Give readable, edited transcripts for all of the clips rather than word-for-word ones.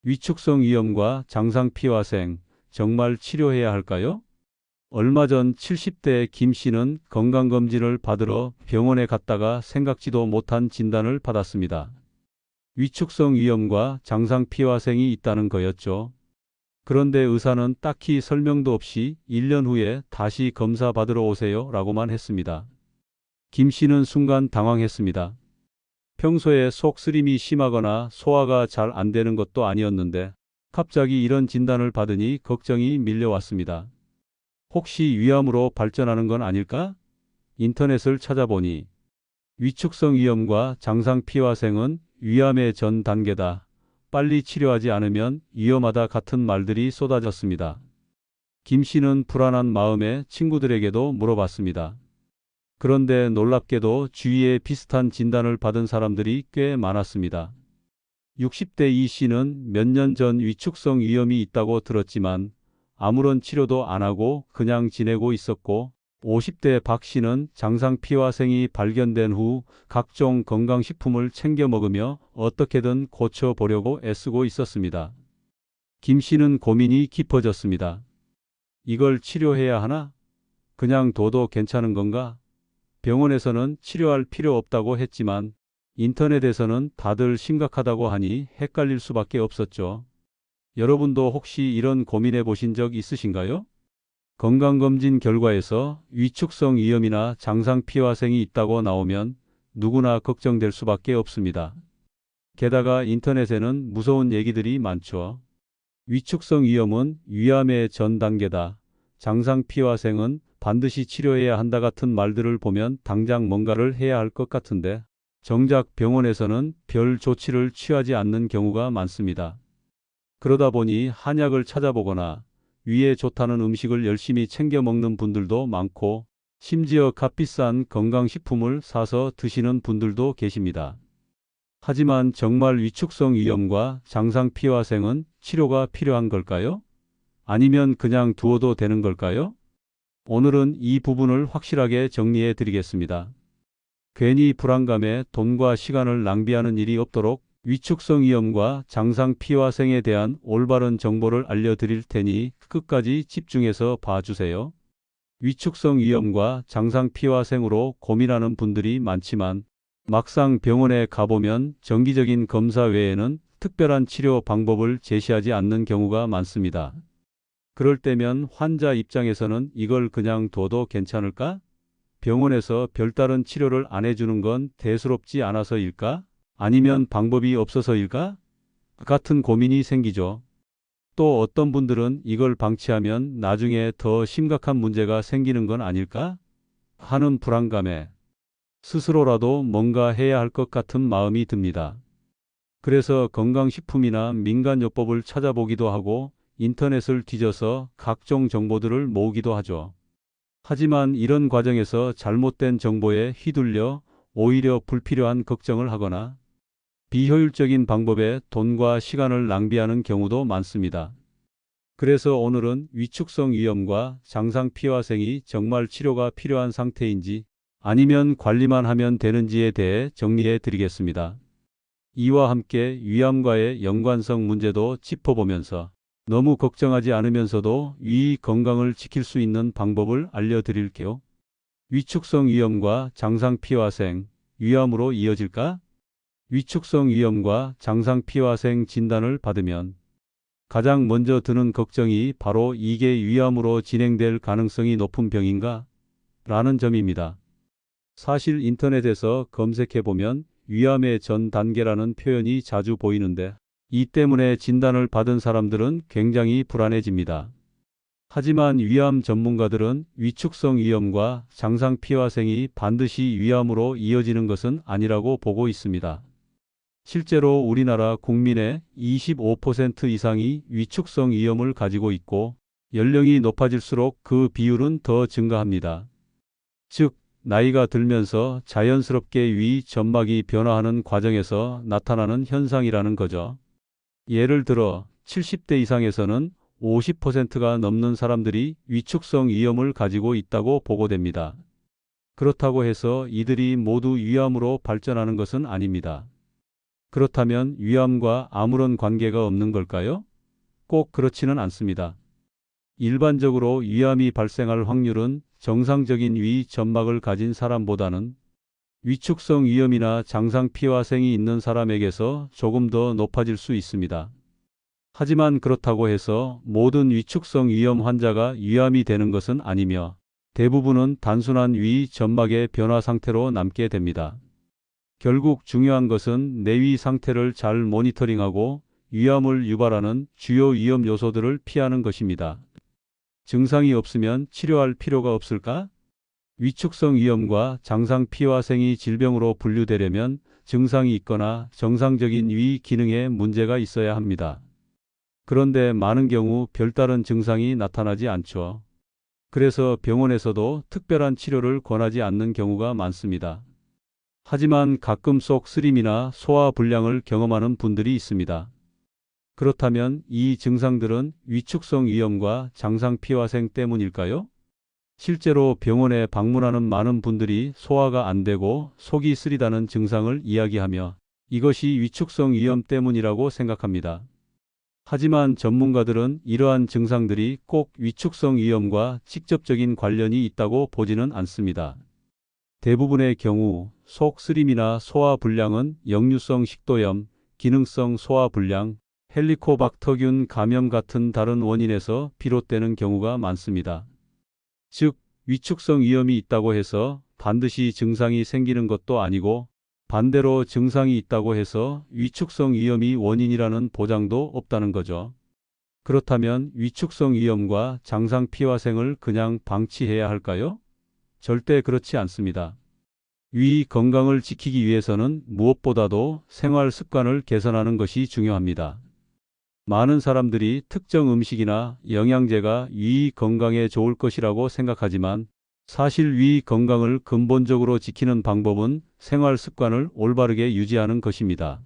위축성 위염과 장상피화생, 정말 치료해야 할까요? 얼마 전 70대 김 씨는 건강검진을 받으러 병원에 갔다가 생각지도 못한 진단을 받았습니다. 위축성 위염과 장상피화생이 있다는 거였죠. 그런데 의사는 딱히 설명도 없이 1년 후에 다시 검사 받으러 오세요 라고만 했습니다. 김 씨는 순간 당황했습니다. 평소에 속 쓰림이 심하거나 소화가 잘 안 되는 것도 아니었는데 갑자기 이런 진단을 받으니 걱정이 밀려왔습니다. 혹시 위암으로 발전하는 건 아닐까? 인터넷을 찾아보니 위축성 위염과 장상피화생은 위암의 전 단계다. 빨리 치료하지 않으면 위험하다 같은 말들이 쏟아졌습니다. 김 씨는 불안한 마음에 친구들에게도 물어봤습니다. 그런데 놀랍게도 주위에 비슷한 진단을 받은 사람들이 꽤 많았습니다. 60대 이 씨는 몇 년 전 위축성 위염이 있다고 들었지만 아무런 치료도 안 하고 그냥 지내고 있었고, 50대 박 씨는 장상피화생이 발견된 후 각종 건강식품을 챙겨 먹으며 어떻게든 고쳐보려고 애쓰고 있었습니다. 김 씨는 고민이 깊어졌습니다. 이걸 치료해야 하나? 그냥 둬도 괜찮은 건가? 병원에서는 치료할 필요 없다고 했지만 인터넷에서는 다들 심각하다고 하니 헷갈릴 수밖에 없었죠. 여러분도 혹시 이런 고민해 보신 적 있으신가요? 건강검진 결과에서 위축성 위염이나 장상피화생이 있다고 나오면 누구나 걱정될 수밖에 없습니다. 게다가 인터넷에는 무서운 얘기들이 많죠. 위축성 위염은 위암의 전 단계다. 장상피화생은 반드시 치료해야 한다 같은 말들을 보면 당장 뭔가를 해야 할 것 같은데 정작 병원에서는 별 조치를 취하지 않는 경우가 많습니다. 그러다 보니 한약을 찾아보거나 위에 좋다는 음식을 열심히 챙겨 먹는 분들도 많고 심지어 값비싼 건강식품을 사서 드시는 분들도 계십니다. 하지만 정말 위축성 위염과 장상피화생은 치료가 필요한 걸까요? 아니면 그냥 두어도 되는 걸까요? 오늘은 이 부분을 확실하게 정리해 드리겠습니다. 괜히 불안감에 돈과 시간을 낭비하는 일이 없도록 위축성 위염과 장상피화생에 대한 올바른 정보를 알려드릴 테니 끝까지 집중해서 봐주세요. 위축성 위염과 장상피화생으로 고민하는 분들이 많지만 막상 병원에 가보면 정기적인 검사 외에는 특별한 치료 방법을 제시하지 않는 경우가 많습니다. 그럴 때면 환자 입장에서는 이걸 그냥 둬도 괜찮을까? 병원에서 별다른 치료를 안 해주는 건 대수롭지 않아서일까? 아니면 방법이 없어서일까? 같은 고민이 생기죠. 또 어떤 분들은 이걸 방치하면 나중에 더 심각한 문제가 생기는 건 아닐까? 하는 불안감에 스스로라도 뭔가 해야 할 것 같은 마음이 듭니다. 그래서 건강식품이나 민간요법을 찾아보기도 하고 인터넷을 뒤져서 각종 정보들을 모으기도 하죠. 하지만 이런 과정에서 잘못된 정보에 휘둘려 오히려 불필요한 걱정을 하거나 비효율적인 방법에 돈과 시간을 낭비하는 경우도 많습니다. 그래서 오늘은 위축성 위염과 장상피화생이 정말 치료가 필요한 상태인지 아니면 관리만 하면 되는지에 대해 정리해 드리겠습니다. 이와 함께 위암과의 연관성 문제도 짚어보면서 너무 걱정하지 않으면서도 위 건강을 지킬 수 있는 방법을 알려드릴게요. 위축성 위염과 장상피화생, 위암으로 이어질까? 위축성 위염과 장상피화생 진단을 받으면 가장 먼저 드는 걱정이 바로 이게 위암으로 진행될 가능성이 높은 병인가? 라는 점입니다. 사실 인터넷에서 검색해보면 위암의 전 단계라는 표현이 자주 보이는데 이 때문에 진단을 받은 사람들은 굉장히 불안해집니다. 하지만 위암 전문가들은 위축성 위염과 장상피화생이 반드시 위암으로 이어지는 것은 아니라고 보고 있습니다. 실제로 우리나라 국민의 25% 이상이 위축성 위염을 가지고 있고 연령이 높아질수록 그 비율은 더 증가합니다. 즉, 나이가 들면서 자연스럽게 위 점막이 변화하는 과정에서 나타나는 현상이라는 거죠. 예를 들어 70대 이상에서는 50%가 넘는 사람들이 위축성 위염을 가지고 있다고 보고됩니다. 그렇다고 해서 이들이 모두 위암으로 발전하는 것은 아닙니다. 그렇다면 위암과 아무런 관계가 없는 걸까요? 꼭 그렇지는 않습니다. 일반적으로 위암이 발생할 확률은 정상적인 위 점막을 가진 사람보다는 위축성 위염이나 장상 피화생이 있는 사람에게서 조금 더 높아질 수 있습니다. 하지만 그렇다고 해서 모든 위축성 위염 환자가 위암이 되는 것은 아니며 대부분은 단순한 위 점막의 변화 상태로 남게 됩니다. 결국 중요한 것은 내위 상태를 잘 모니터링하고 위암을 유발하는 주요 위험 요소들을 피하는 것입니다. 증상이 없으면 치료할 필요가 없을까? 위축성 위염과 장상 피화생이 질병으로 분류되려면 증상이 있거나 정상적인 위 기능에 문제가 있어야 합니다. 그런데 많은 경우 별다른 증상이 나타나지 않죠. 그래서 병원에서도 특별한 치료를 권하지 않는 경우가 많습니다. 하지만 가끔 속 쓰림이나 소화 불량을 경험하는 분들이 있습니다. 그렇다면 이 증상들은 위축성 위염과 장상 피화생 때문일까요? 실제로 병원에 방문하는 많은 분들이 소화가 안 되고 속이 쓰리다는 증상을 이야기하며 이것이 위축성 위염 때문이라고 생각합니다. 하지만 전문가들은 이러한 증상들이 꼭 위축성 위염과 직접적인 관련이 있다고 보지는 않습니다. 대부분의 경우 속 쓰림이나 소화 불량은 역류성 식도염, 기능성 소화 불량, 헬리코박터균 감염 같은 다른 원인에서 비롯되는 경우가 많습니다. 즉, 위축성 위염이 있다고 해서 반드시 증상이 생기는 것도 아니고 반대로 증상이 있다고 해서 위축성 위염이 원인이라는 보장도 없다는 거죠. 그렇다면 위축성 위염과 장상 피화생을 그냥 방치해야 할까요? 절대 그렇지 않습니다. 위 건강을 지키기 위해서는 무엇보다도 생활 습관을 개선하는 것이 중요합니다. 많은 사람들이 특정 음식이나 영양제가 위 건강에 좋을 것이라고 생각하지만 사실 위 건강을 근본적으로 지키는 방법은 생활 습관을 올바르게 유지하는 것입니다.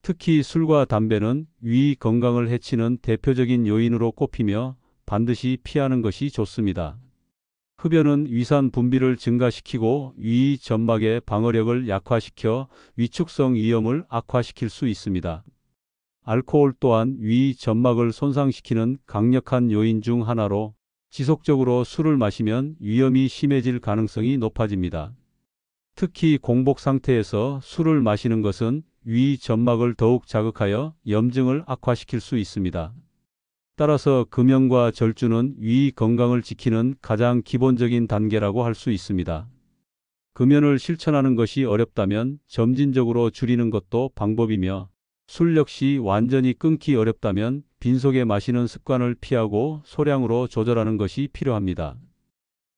특히 술과 담배는 위 건강을 해치는 대표적인 요인으로 꼽히며 반드시 피하는 것이 좋습니다. 흡연은 위산 분비를 증가시키고 위 점막의 방어력을 약화시켜 위축성 위염을 악화시킬 수 있습니다. 알코올 또한 위 점막을 손상시키는 강력한 요인 중 하나로 지속적으로 술을 마시면 위염이 심해질 가능성이 높아집니다. 특히 공복 상태에서 술을 마시는 것은 위 점막을 더욱 자극하여 염증을 악화시킬 수 있습니다. 따라서 금연과 절주는 위 건강을 지키는 가장 기본적인 단계라고 할 수 있습니다. 금연을 실천하는 것이 어렵다면 점진적으로 줄이는 것도 방법이며 술 역시 완전히 끊기 어렵다면 빈속에 마시는 습관을 피하고 소량으로 조절하는 것이 필요합니다.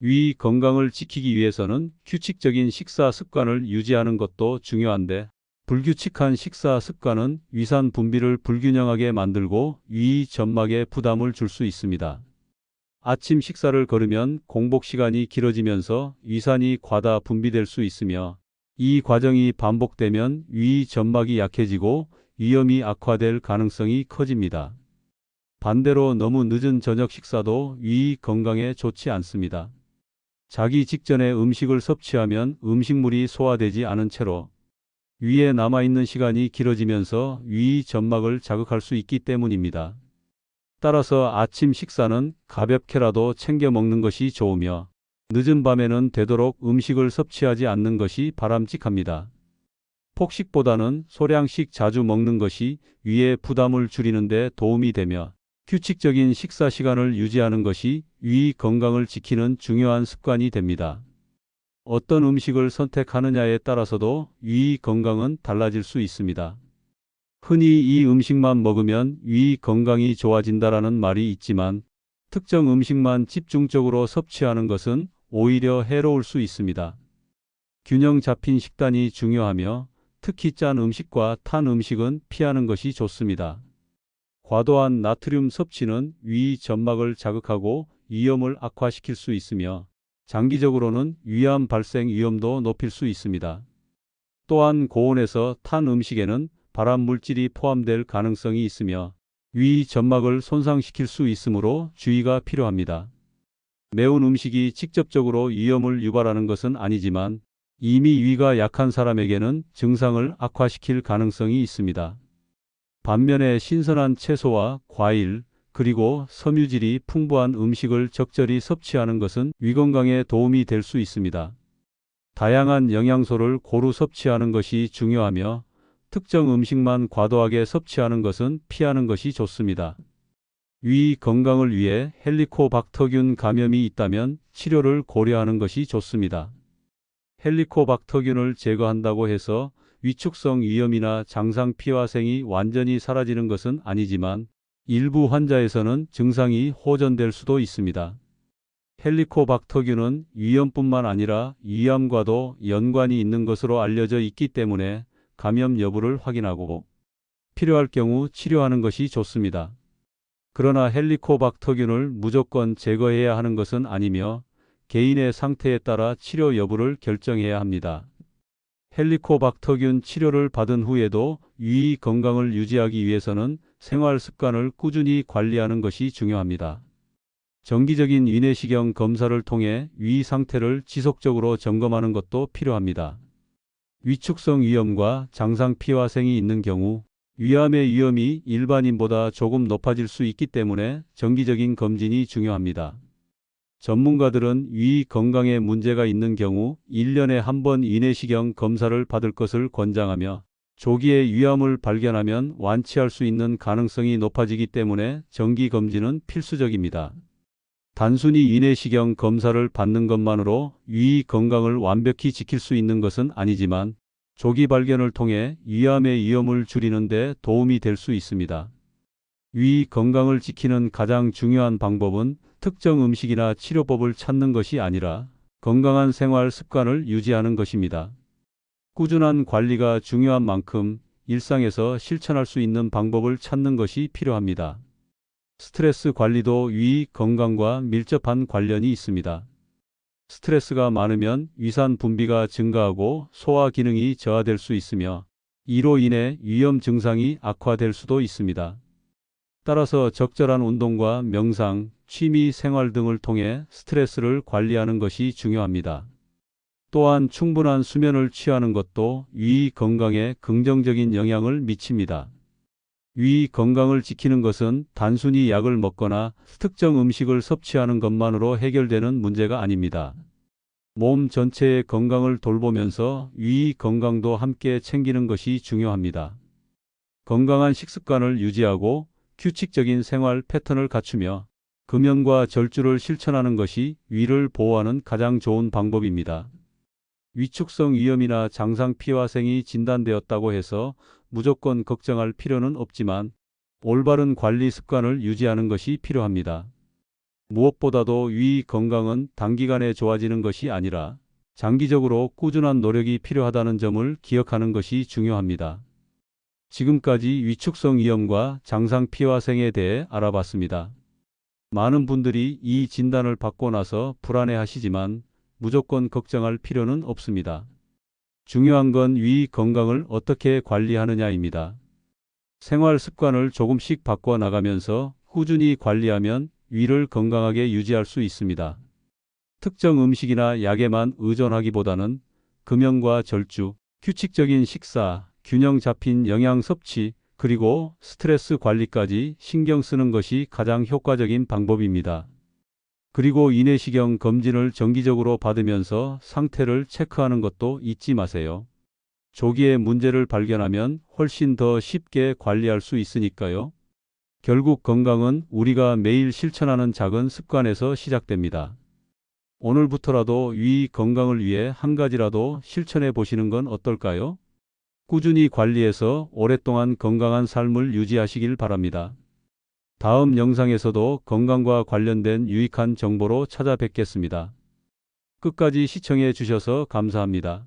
위 건강을 지키기 위해서는 규칙적인 식사 습관을 유지하는 것도 중요한데 불규칙한 식사 습관은 위산 분비를 불균형하게 만들고 위 점막에 부담을 줄 수 있습니다. 아침 식사를 거르면 공복 시간이 길어지면서 위산이 과다 분비될 수 있으며 이 과정이 반복되면 위 점막이 약해지고 위염이 악화될 가능성이 커집니다. 반대로 너무 늦은 저녁 식사도 위 건강에 좋지 않습니다. 자기 직전에 음식을 섭취하면 음식물이 소화되지 않은 채로 위에 남아있는 시간이 길어지면서 위 점막을 자극할 수 있기 때문입니다. 따라서 아침 식사는 가볍게라도 챙겨 먹는 것이 좋으며 늦은 밤에는 되도록 음식을 섭취하지 않는 것이 바람직합니다. 폭식보다는 소량씩 자주 먹는 것이 위의 부담을 줄이는 데 도움이 되며 규칙적인 식사 시간을 유지하는 것이 위 건강을 지키는 중요한 습관이 됩니다. 어떤 음식을 선택하느냐에 따라서도 위 건강은 달라질 수 있습니다. 흔히 이 음식만 먹으면 위 건강이 좋아진다라는 말이 있지만 특정 음식만 집중적으로 섭취하는 것은 오히려 해로울 수 있습니다. 균형 잡힌 식단이 중요하며 특히 짠 음식과 탄 음식은 피하는 것이 좋습니다. 과도한 나트륨 섭취는 위 점막을 자극하고 위염을 악화시킬 수 있으며 장기적으로는 위암 발생 위험도 높일 수 있습니다. 또한 고온에서 탄 음식에는 발암 물질이 포함될 가능성이 있으며 위 점막을 손상시킬 수 있으므로 주의가 필요합니다. 매운 음식이 직접적으로 위염을 유발하는 것은 아니지만 이미 위가 약한 사람에게는 증상을 악화시킬 가능성이 있습니다. 반면에 신선한 채소와 과일, 그리고 섬유질이 풍부한 음식을 적절히 섭취하는 것은 위 건강에 도움이 될 수 있습니다. 다양한 영양소를 고루 섭취하는 것이 중요하며 특정 음식만 과도하게 섭취하는 것은 피하는 것이 좋습니다. 위 건강을 위해 헬리코박터균 감염이 있다면 치료를 고려하는 것이 좋습니다. 헬리코박터균을 제거한다고 해서 위축성 위염이나 장상 피화생이 완전히 사라지는 것은 아니지만 일부 환자에서는 증상이 호전될 수도 있습니다. 헬리코박터균은 위염뿐만 아니라 위암과도 연관이 있는 것으로 알려져 있기 때문에 감염 여부를 확인하고 필요할 경우 치료하는 것이 좋습니다. 그러나 헬리코박터균을 무조건 제거해야 하는 것은 아니며 개인의 상태에 따라 치료 여부를 결정해야 합니다. 헬리코박터균 치료를 받은 후에도 위 건강을 유지하기 위해서는 생활 습관을 꾸준히 관리하는 것이 중요합니다. 정기적인 위내시경 검사를 통해 위 상태를 지속적으로 점검하는 것도 필요합니다. 위축성 위염과 장상 피화생이 있는 경우 위암의 위험이 일반인보다 조금 높아질 수 있기 때문에 정기적인 검진이 중요합니다. 전문가들은 위 건강에 문제가 있는 경우 1년에 한 번 위내시경 검사를 받을 것을 권장하며 조기에 위암을 발견하면 완치할 수 있는 가능성이 높아지기 때문에 정기 검진은 필수적입니다. 단순히 위내시경 검사를 받는 것만으로 위 건강을 완벽히 지킬 수 있는 것은 아니지만 조기 발견을 통해 위암의 위험을 줄이는 데 도움이 될 수 있습니다. 위 건강을 지키는 가장 중요한 방법은 특정 음식이나 치료법을 찾는 것이 아니라 건강한 생활 습관을 유지하는 것입니다. 꾸준한 관리가 중요한 만큼 일상에서 실천할 수 있는 방법을 찾는 것이 필요합니다. 스트레스 관리도 위 건강과 밀접한 관련이 있습니다. 스트레스가 많으면 위산 분비가 증가하고 소화 기능이 저하될 수 있으며 이로 인해 위염 증상이 악화될 수도 있습니다. 따라서 적절한 운동과 명상, 취미 생활 등을 통해 스트레스를 관리하는 것이 중요합니다. 또한 충분한 수면을 취하는 것도 위 건강에 긍정적인 영향을 미칩니다. 위 건강을 지키는 것은 단순히 약을 먹거나 특정 음식을 섭취하는 것만으로 해결되는 문제가 아닙니다. 몸 전체의 건강을 돌보면서 위 건강도 함께 챙기는 것이 중요합니다. 건강한 식습관을 유지하고 규칙적인 생활 패턴을 갖추며 금연과 절주를 실천하는 것이 위를 보호하는 가장 좋은 방법입니다. 위축성 위염이나 장상 피화생이 진단되었다고 해서 무조건 걱정할 필요는 없지만 올바른 관리 습관을 유지하는 것이 필요합니다. 무엇보다도 위 건강은 단기간에 좋아지는 것이 아니라 장기적으로 꾸준한 노력이 필요하다는 점을 기억하는 것이 중요합니다. 지금까지 위축성 위염과 장상 피화생에 대해 알아봤습니다. 많은 분들이 이 진단을 받고 나서 불안해하시지만 무조건 걱정할 필요는 없습니다. 중요한 건 위 건강을 어떻게 관리하느냐입니다. 생활 습관을 조금씩 바꿔 나가면서 꾸준히 관리하면 위를 건강하게 유지할 수 있습니다. 특정 음식이나 약에만 의존하기보다는 금연과 절주, 규칙적인 식사, 균형 잡힌 영양 섭취, 그리고 스트레스 관리까지 신경 쓰는 것이 가장 효과적인 방법입니다. 그리고 위내시경 검진을 정기적으로 받으면서 상태를 체크하는 것도 잊지 마세요. 조기에 문제를 발견하면 훨씬 더 쉽게 관리할 수 있으니까요. 결국 건강은 우리가 매일 실천하는 작은 습관에서 시작됩니다. 오늘부터라도 위 건강을 위해 한 가지라도 실천해 보시는 건 어떨까요? 꾸준히 관리해서 오랫동안 건강한 삶을 유지하시길 바랍니다. 다음 영상에서도 건강과 관련된 유익한 정보로 찾아뵙겠습니다. 끝까지 시청해 주셔서 감사합니다.